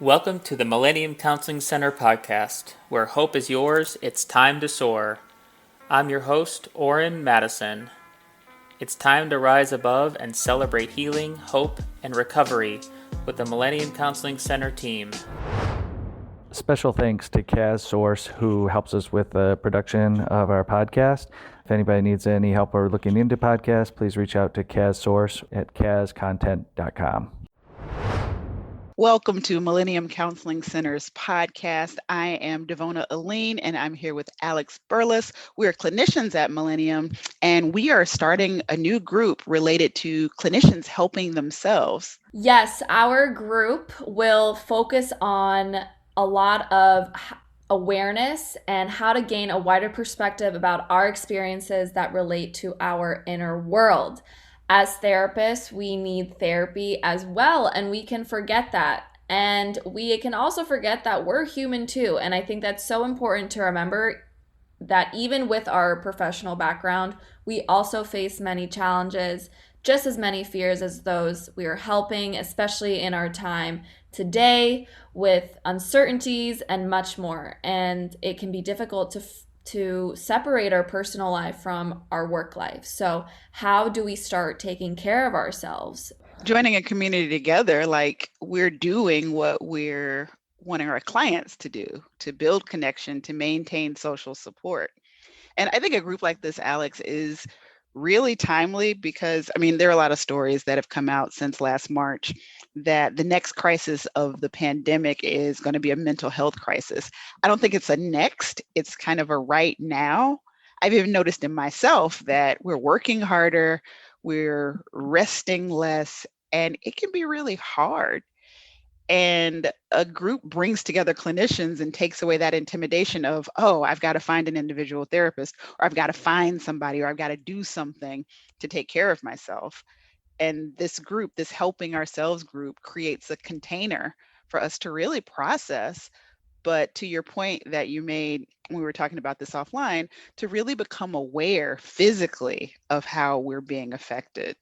Welcome to the Millennium Counseling Center podcast, where hope is yours, it's time to soar. I'm your host, Orrin Madison. It's time to rise above and celebrate healing, hope, and recovery with the Millennium Counseling Center team. Special thanks to Kaz Source, who helps us with the production of our podcast. If anybody needs any help or looking into podcasts, please reach out to Kaz Source at kazcontent.com. Welcome to Millennium Counseling Center's podcast. I am Devona, Alleyne, and I'm here with Alex Bourlas. We're clinicians at Millennium, and we are starting a new group related to clinicians helping themselves. Yes, our group will focus on a lot of awareness and how to gain a wider perspective about our experiences that relate to our inner world. As therapists, we need therapy as well, and we can forget that. And we can also forget that we're human too. And I think that's so important to remember that even with our professional background, we also face many challenges, just as many fears as those we are helping, especially in our time today with uncertainties and much more. And it can be difficult to separate our personal life from our work life. So how do we start taking care of ourselves? Joining a community together, like we're doing what we're wanting our clients to do, to build connection, to maintain social support. And I think a group like this, Alex, is really timely because, there are a lot of stories that have come out since last March that the next crisis of the pandemic is going to be a mental health crisis. I don't think it's a next, it's kind of a right now. I've even noticed in myself that we're working harder, we're resting less, and it can be really hard. And a group brings together clinicians and takes away that intimidation of, oh, I've got to find an individual therapist, or I've got to find somebody, or I've got to do something to take care of myself. And this group, this helping ourselves group, creates a container for us to really process. But to your point that you made when we were talking about this offline, to really become aware physically of how we're being affected.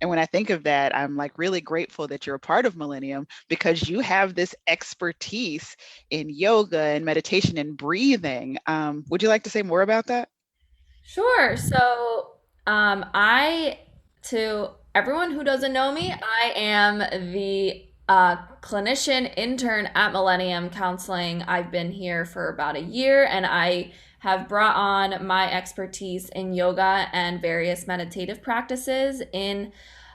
And when I think of that, I'm like really grateful that you're a part of Millennium because you have this expertise in yoga and meditation and breathing. Would you like to say more about that? Sure. So to everyone who doesn't know me, I am the clinician intern at Millennium Counseling. I've been here for about a year, and I have brought on my expertise in yoga and various meditative practices in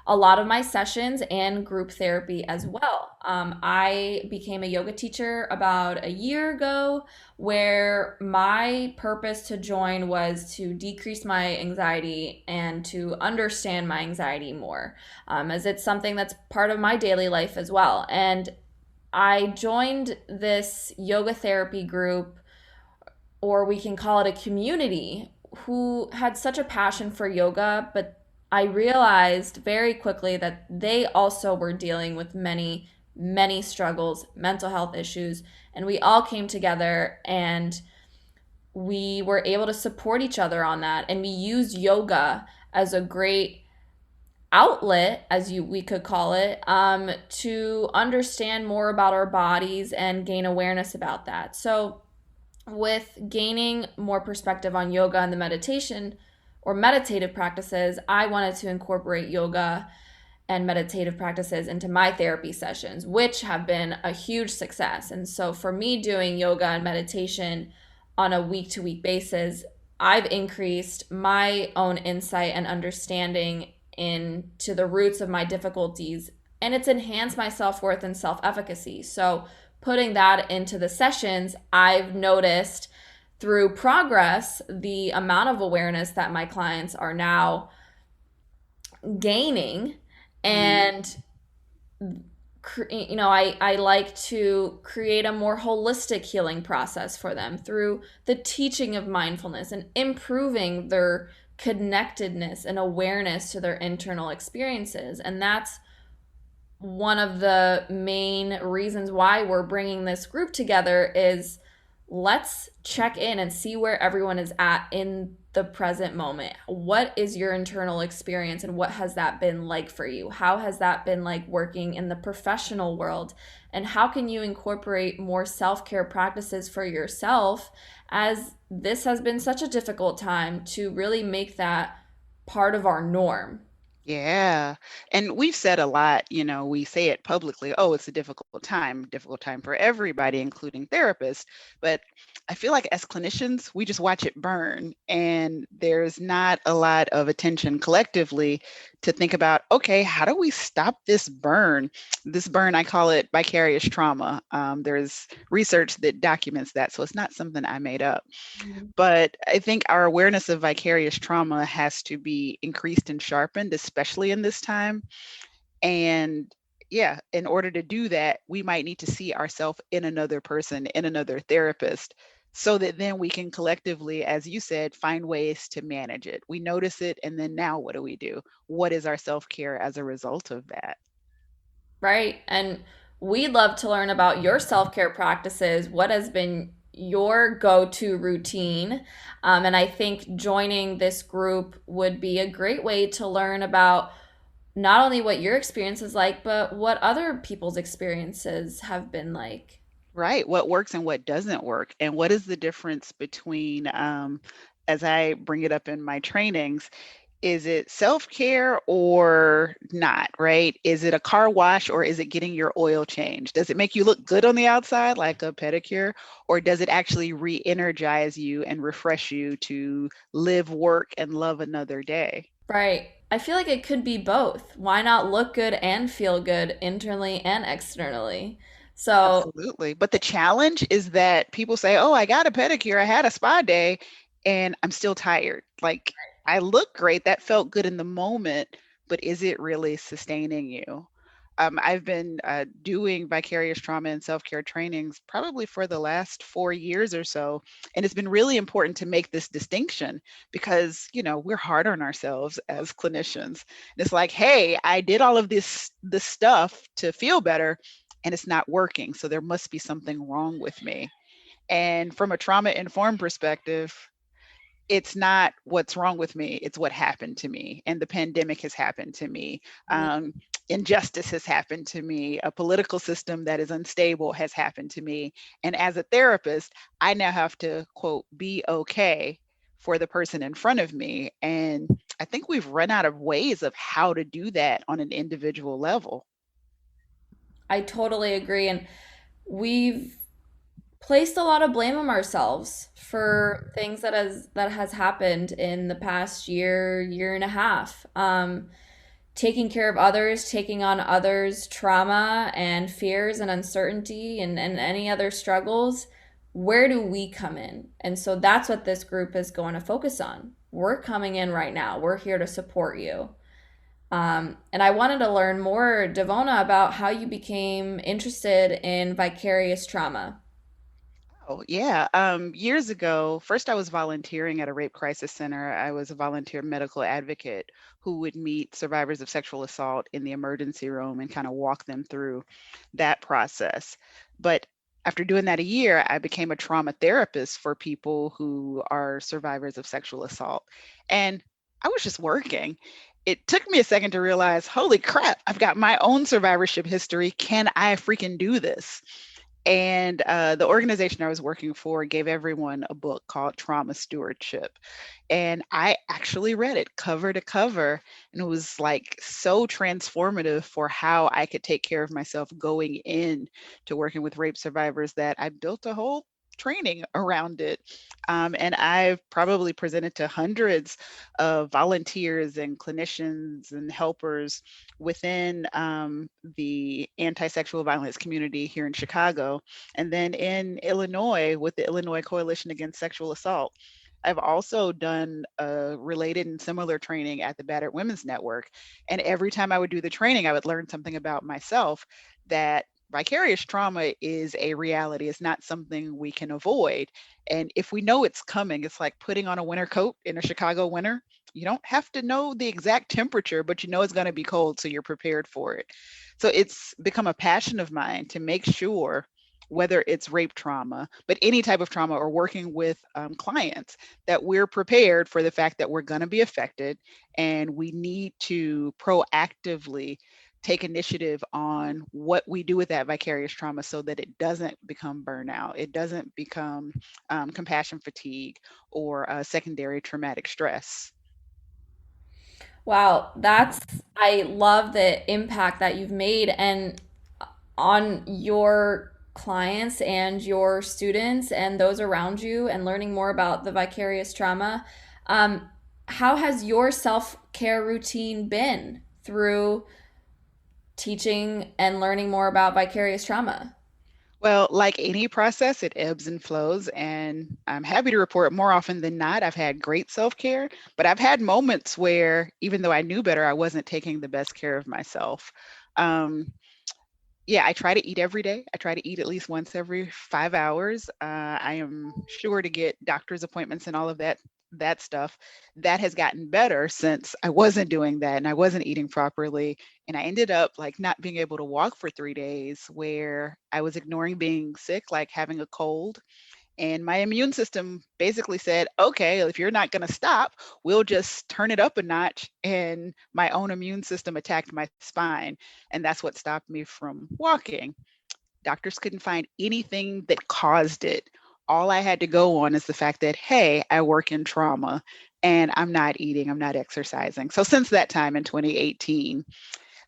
a lot of my sessions and group therapy as well. I became a yoga teacher about a year ago, where my purpose to join was to decrease my anxiety and to understand my anxiety more, as it's something that's part of my daily life as well. And I joined this yoga therapy group, or we can call it a community, who had such a passion for yoga, but I realized very quickly that they also were dealing with many, many struggles, mental health issues, and we all came together and we were able to support each other on that. And we used yoga as a great outlet, we could call it, to understand more about our bodies and gain awareness about that. So with gaining more perspective on yoga and the meditation or meditative practices, I wanted to incorporate yoga and meditative practices into my therapy sessions, which have been a huge success. And so for me, doing yoga and meditation on a week-to-week basis, I've increased my own insight and understanding into the roots of my difficulties, and it's enhanced my self-worth and self-efficacy. So putting that into the sessions, I've noticed through progress the amount of awareness that my clients are now gaining. And I like to create a more holistic healing process for them through the teaching of mindfulness and improving their connectedness and awareness to their internal experiences. And that's one of the main reasons why we're bringing this group together, is let's check in and see where everyone is at in the present moment. What is your internal experience and what has that been like for you? How has that been like working in the professional world? And how can you incorporate more self care practices for yourself, as this has been such a difficult time to really make that part of our norm? Yeah. And we've said a lot, we say it publicly, oh, it's a difficult time for everybody, including therapists. But I feel like as clinicians, we just watch it burn. And there's not a lot of attention collectively to think about, okay, how do we stop this burn? This burn, I call it vicarious trauma. There's research that documents that. So it's not something I made up. But I think our awareness of vicarious trauma has to be increased and sharpened, especially in this time. And yeah, in order to do that, we might need to see ourselves in another person, in another therapist, so that then we can collectively, as you said, find ways to manage it. We notice it, and then now what do we do? What is our self-care as a result of that? Right. And we'd love to learn about your self care practices. What has been your go to routine? And I think joining this group would be a great way to learn about not only what your experience is like, but what other people's experiences have been like. Right. What works and what doesn't work. And what is the difference between, as I bring it up in my trainings, is it self-care or not, right? Is it a car wash or is it getting your oil changed? Does it make you look good on the outside, like a pedicure, or does it actually re-energize you and refresh you to live, work, and love another day? Right. I feel like it could be both. Why not look good and feel good internally and externally? So, Absolutely. But the challenge is that people say, oh, I got a pedicure, I had a spa day, and I'm still tired. Like, I look great, that felt good in the moment, but is it really sustaining you? I've been doing vicarious trauma and self care trainings probably for the last 4 years or so. And it's been really important to make this distinction because, we're hard on ourselves as clinicians. It's like, hey, I did all of this stuff to feel better and it's not working. So there must be something wrong with me. And from a trauma informed perspective, it's not what's wrong with me, it's what happened to me. And the pandemic has happened to me. Injustice has happened to me. A political system that is unstable has happened to me. And as a therapist, I now have to, quote, be okay for the person in front of me. And I think we've run out of ways of how to do that on an individual level. I totally agree. And we've placed a lot of blame on ourselves for things that has happened in the past year and a half. Taking care of others, taking on others' trauma and fears and uncertainty and any other struggles. Where do we come in? And so that's what this group is going to focus on. We're coming in right now. We're here to support you. And I wanted to learn more, Devona, about how you became interested in vicarious trauma. Oh, yeah. Years ago, first I was volunteering at a rape crisis center. I was a volunteer medical advocate who would meet survivors of sexual assault in the emergency room and kind of walk them through that process. But after doing that a year, I became a trauma therapist for people who are survivors of sexual assault. And I was just working. It took me a second to realize, holy crap, I've got my own survivorship history. Can I freaking do this? And the organization I was working for gave everyone a book called Trauma Stewardship. And I actually read it cover to cover. And it was like so transformative for how I could take care of myself going in to working with rape survivors that I built a whole training around it. And I've probably presented to hundreds of volunteers and clinicians and helpers within the anti-sexual violence community here in Chicago, and then in Illinois with the Illinois Coalition Against Sexual Assault. I've also done a related and similar training at the Battered Women's Network. And every time I would do the training, I would learn something about myself, that vicarious trauma is a reality. It's not something we can avoid. And if we know it's coming, it's like putting on a winter coat in a Chicago winter. You don't have to know the exact temperature, but you know it's going to be cold, so you're prepared for it. So it's become a passion of mine to make sure whether it's rape trauma, but any type of trauma, or working with clients, that we're prepared for the fact that we're going to be affected, and we need to proactively take initiative on what we do with that vicarious trauma so that it doesn't become burnout, it doesn't become compassion fatigue, or secondary traumatic stress. Wow, I love the impact that you've made and on your clients and your students and those around you and learning more about the vicarious trauma. Um, how has your self-care routine been through teaching and learning more about vicarious trauma? Well, like any process, it ebbs and flows. And I'm happy to report, more often than not, I've had great self care, but I've had moments where, even though I knew better, I wasn't taking the best care of myself. Um, yeah, I try to eat every day. I try to eat at least once every 5 hours. I am sure to get doctor's appointments and all of that stuff. That has gotten better since I wasn't doing that and I wasn't eating properly. And I ended up like not being able to walk for 3 days, where I was ignoring being sick, like having a cold. And my immune system basically said, okay, if you're not going to stop, we'll just turn it up a notch. And my own immune system attacked my spine. And that's what stopped me from walking. Doctors couldn't find anything that caused it. All I had to go on is the fact that, hey, I work in trauma and I'm not eating, I'm not exercising. So since that time in 2018,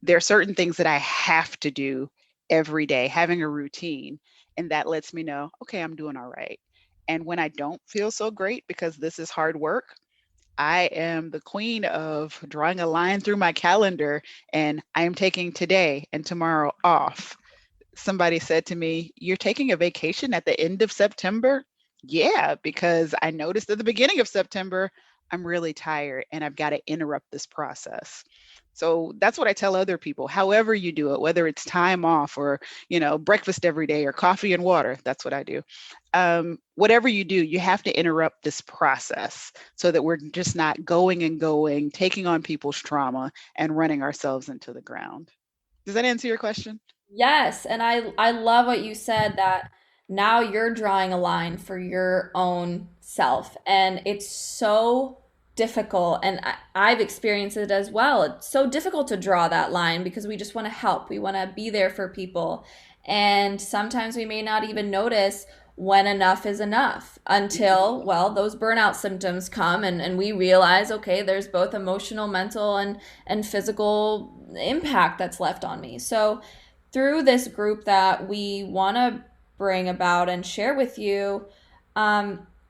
there are certain things that I have to do every day, having a routine. And that lets me know, okay, I'm doing all right. And when I don't feel so great, because this is hard work, I am the queen of drawing a line through my calendar, and I am taking today and tomorrow off. Somebody said to me, "You're taking a vacation at the end of September?" Yeah, because I noticed at the beginning of September, I'm really tired and I've got to interrupt this process. So that's what I tell other people. However you do it, whether it's time off or, breakfast every day or coffee and water, that's what I do. Whatever you do, you have to interrupt this process so that we're just not going and going, taking on people's trauma and running ourselves into the ground. Does that answer your question? Yes, and I love what you said that now you're drawing a line for your own self, and it's so difficult, and I've experienced it as well. It's so difficult to draw that line because we just want to help. We want to be there for people, and sometimes we may not even notice when enough is enough until, well, those burnout symptoms come and we realize, okay, there's both emotional, mental, and physical impact that's left on me. So through this group that we want to bring about and share with you,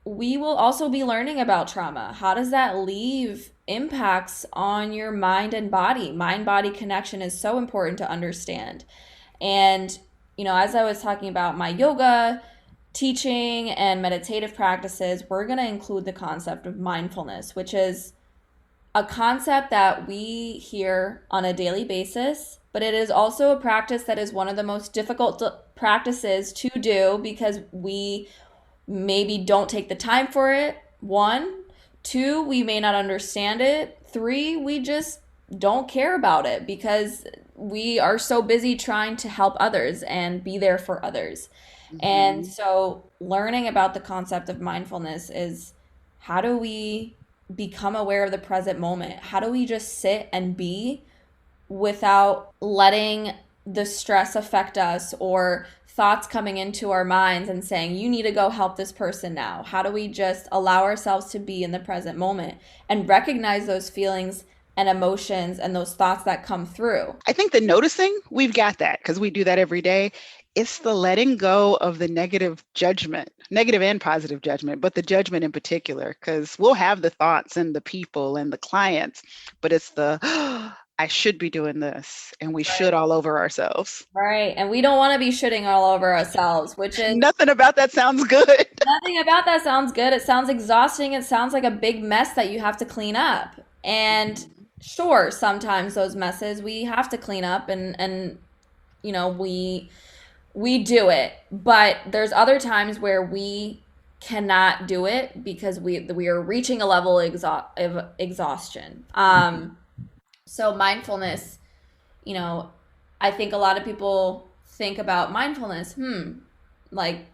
we will also be learning about trauma. How does that leave impacts on your mind and body? Mind body connection is so important to understand. And, as I was talking about my yoga teaching and meditative practices, we're going to include the concept of mindfulness, which is a concept that we hear on a daily basis, but it is also a practice that is one of the most difficult practices to do because we maybe don't take the time for it. One, two, we may not understand it. Three, we just don't care about it because we are so busy trying to help others and be there for others. And so learning about the concept of mindfulness is, how do we become aware of the present moment? How do we just sit and be without letting the stress affect us or thoughts coming into our minds and saying, you need to go help this person now? How do we just allow ourselves to be in the present moment and recognize those feelings and emotions and those thoughts that come through? I think the noticing, we've got that because we do that every day. It's the letting go of the negative judgment, negative and positive judgment, but the judgment in particular, because we'll have the thoughts and the people and the clients, but it's the, I should be doing this, and we should all over ourselves. Right. And we don't want to be shitting all over ourselves, which is Nothing about that sounds good. nothing about that sounds good. It sounds exhausting. It sounds like a big mess that you have to clean up. And sure, sometimes those messes we have to clean up and we do it. But there's other times where we cannot do it because we are reaching a level of exhaustion. So mindfulness, I think a lot of people think about mindfulness. like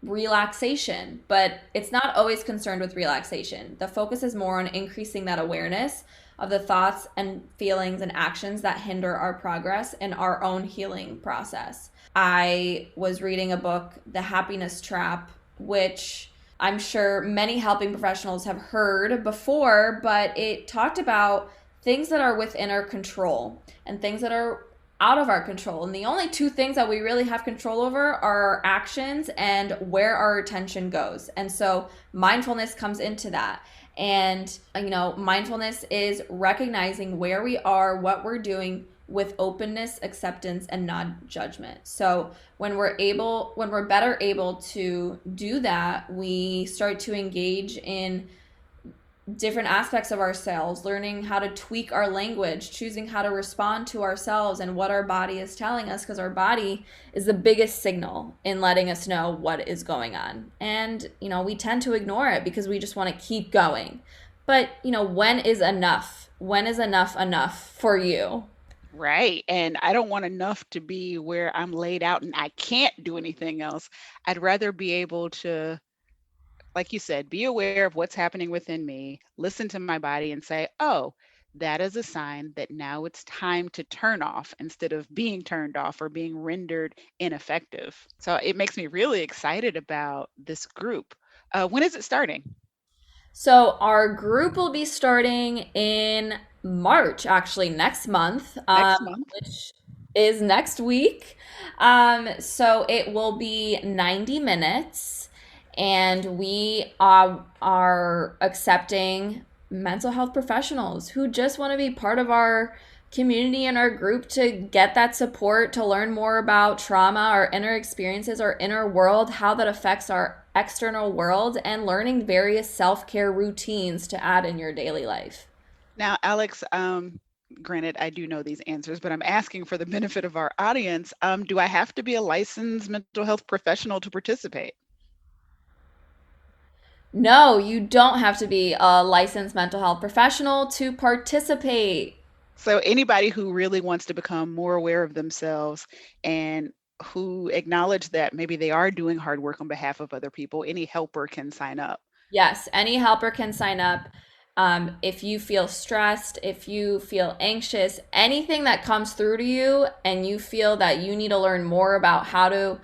relaxation, but it's not always concerned with relaxation. The focus is more on increasing that awareness of the thoughts and feelings and actions that hinder our progress and our own healing process. I was reading a book, The Happiness Trap, which I'm sure many helping professionals have heard before, but it talked about things that are within our control and things that are out of our control. And the only two things that we really have control over are our actions and where our attention goes. And so mindfulness comes into that. And, mindfulness is recognizing where we are, what we're doing with openness, acceptance, and non-judgment. So when we're better able to do that, we start to engage in different aspects of ourselves, learning how to tweak our language, choosing how to respond to ourselves and what our body is telling us, because our body is the biggest signal in letting us know what is going on. And, we tend to ignore it because we just want to keep going. But, when is enough? When is enough for you? Right. And I don't want enough to be where I'm laid out and I can't do anything else. I'd rather be able to, like you said, be aware of what's happening within me, listen to my body and say, oh, that is a sign that now it's time to turn off instead of being turned off or being rendered ineffective. So it makes me really excited about this group. When is it starting? So our group will be starting in March, actually next month, which is next week. So it will be 90 minutes, and we are accepting mental health professionals who just want to be part of our community and our group to get that support, to learn more about trauma, our inner experiences, our inner world, how that affects our external world, and learning various self-care routines to add in your daily life. Now, Alex, granted, I do know these answers, but I'm asking for the benefit of our audience. Do I have to be a licensed mental health professional to participate? No, you don't have to be a licensed mental health professional to participate. So anybody who really wants to become more aware of themselves and who acknowledge that maybe they are doing hard work on behalf of other people, any helper can sign up. Yes, any helper can sign up. If you feel stressed, if you feel anxious, anything that comes through to you and you feel that you need to learn more about how to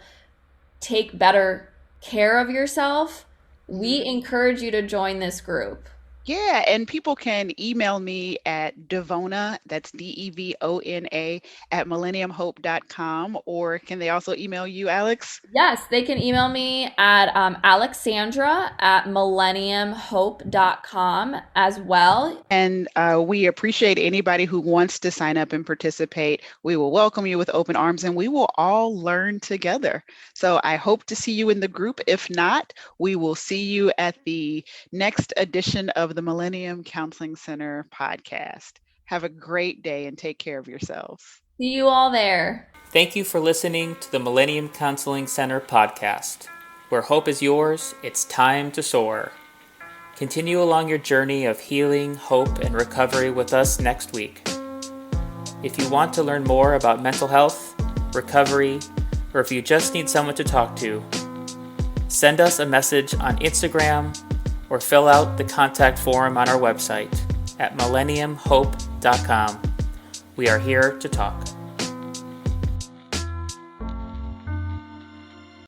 take better care of yourself, we encourage you to join this group. Yeah, and people can email me at Devona, that's Devona, at millenniumhope.com, or can they also email you, Alex? Yes, they can email me at Alexandra at millenniumhope.com as well. And we appreciate anybody who wants to sign up and participate. We will welcome you with open arms and we will all learn together. So I hope to see you in the group. If not, we will see you at the next edition of the Millennium Counseling Center podcast. Have a great day and take care of yourselves. See you all there. Thank you for listening to the Millennium Counseling Center podcast. Where hope is yours, it's time to soar. Continue along your journey of healing, hope, and recovery with us next week. If you want to learn more about mental health, recovery, or if you just need someone to talk to, send us a message on Instagram or fill out the contact form on our website at millenniumhope.com. We are here to talk.